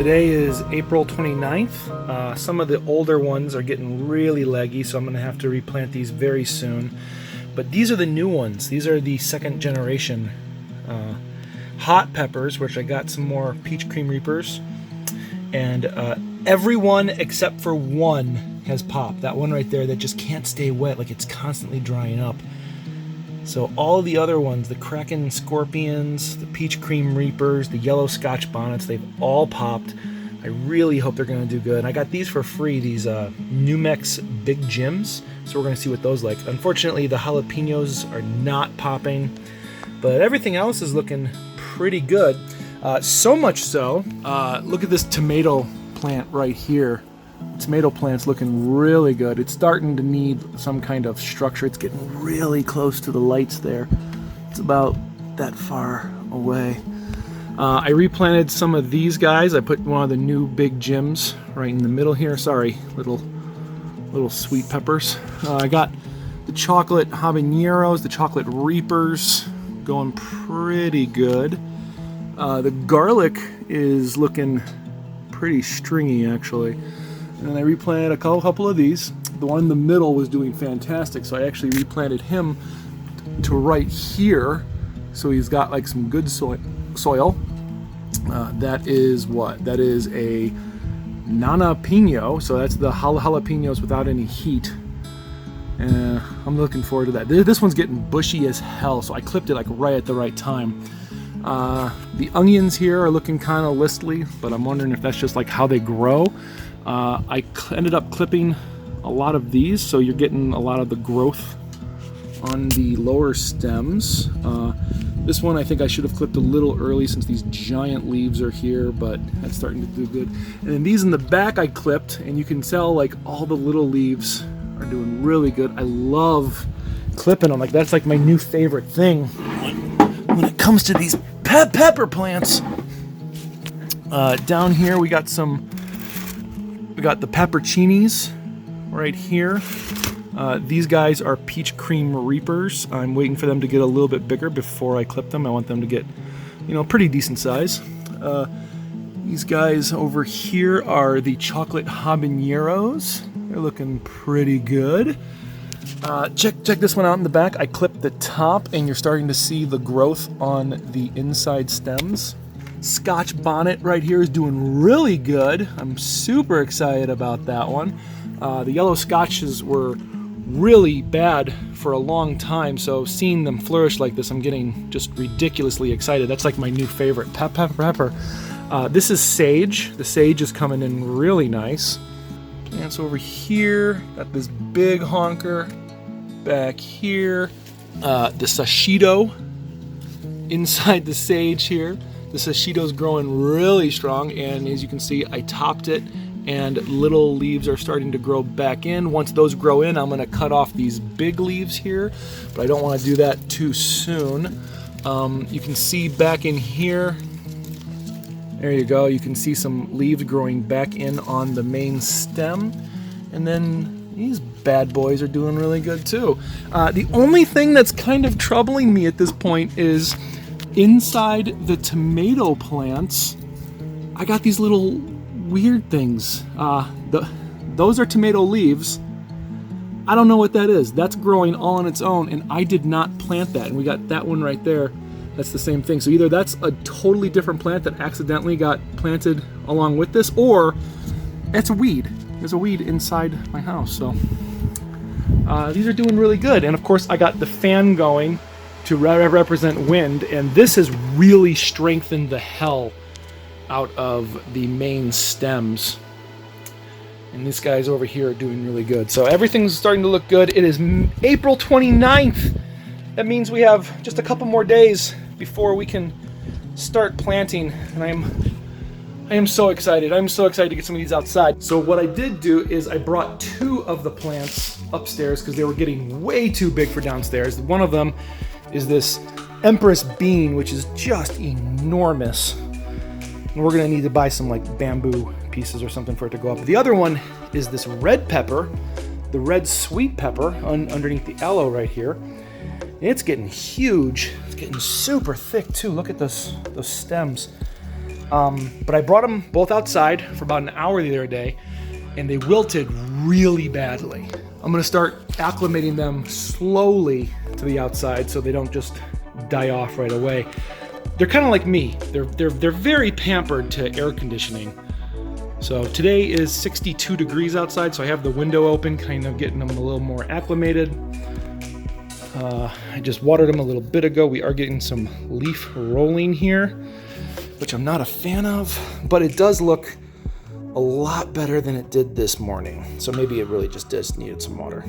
Today is April 29th. Some of the older ones are getting really leggy, so I'm going to have to replant these very soon. But these are the new ones. These are the second generation hot peppers, which I got some more peach cream reapers. And everyone except for one has popped. That one right there that just can't stay wet, like it's constantly drying up. So all the other ones, the Kraken Scorpions, the Peach Cream Reapers, the Yellow Scotch Bonnets, they've all popped. I really hope they're going to do good. And I got these for free, these Numex Big Jims. So we're going to see what those like. Unfortunately, the jalapenos are not popping, but everything else is looking pretty good. So much so, look at this tomato plant right here. The tomato plant's looking really good. It's starting to need some kind of structure. It's getting really close to the lights there. It's about that far away. I replanted some of these guys. I put one of the new big Jims right in the middle here. Sorry, little sweet peppers. I got the chocolate habaneros, the chocolate reapers going pretty good. The garlic is looking pretty stringy actually. And I replanted a couple of these. The one in the middle was doing fantastic, so I actually replanted him to right here. So he's got like some good soil. That is what? That is a Nana Pino, so that's the jalapenos without any heat. I'm looking forward to that. This one's getting bushy as hell, so I clipped it like right at the right time. The onions here are looking kind of listly, but I'm wondering if that's just like how they grow. I ended up clipping a lot of these, so you're getting a lot of the growth on the lower stems. This one I think I should have clipped a little early since these giant leaves are here, but that's starting to do good. And then these in the back I clipped, and you can tell like all the little leaves are doing really good. I love clipping them. Like that's like my new favorite thing when it comes to these pepper plants. Down here we got the pepperoncinis right here. These guys are peach cream reapers. I'm waiting for them to get a little bit bigger before I clip them. I want them to get, pretty decent size. These guys over here are the chocolate habaneros. They're looking pretty good. Check this one out in the back. I clipped the top and you're starting to see the growth on the inside stems. Scotch bonnet right here is doing really good. I'm super excited about that one. The yellow scotches were really bad for a long time, so seeing them flourish like this, I'm getting just ridiculously excited. That's like my new favorite pepper. This is sage. The sage is coming in really nice. Plants over here. Got this big honker back here. The sashito inside the sage here. The sashito's growing really strong, and as you can see, I topped it, and little leaves are starting to grow back in. Once those grow in, I'm gonna cut off these big leaves here, but I don't wanna do that too soon. You can see back in here, there you go, you can see some leaves growing back in on the main stem, and then these bad boys are doing really good too. The only thing that's kind of troubling me at this point is inside the tomato plants, I got these little weird things. Those are tomato leaves. I don't know what that is. That's growing all on its own, and I did not plant that. And we got that one right there. That's the same thing. So either that's a totally different plant that accidentally got planted along with this, or it's a weed. There's a weed inside my house. So these are doing really good. And of course, I got the fan going to represent wind, and this has really strengthened the hell out of the main stems. And these guys over here are doing really good. So everything's starting to look good. It is April 29th. That means we have just a couple more days before we can start planting, and I am so excited. I'm so excited to get some of these outside. So what I did do is I brought two of the plants upstairs because they were getting way too big for downstairs. One of them is this Empress Bean, which is just enormous. And we're gonna need to buy some like bamboo pieces or something for it to go up. The other one is this red pepper, the red sweet pepper underneath the aloe right here. It's getting huge. It's getting super thick too. Look at those stems. But I brought them both outside for about an hour the other day, and they wilted really badly. I'm gonna start acclimating them slowly to the outside so they don't just die off right away. They're kind of like me. They're very pampered to air conditioning. So today is 62 degrees outside, so I have the window open, kind of getting them a little more acclimated. I just watered them a little bit ago. We are getting some leaf rolling here, which I'm not a fan of, but it does look a lot better than it did this morning. So maybe it really just needed some water.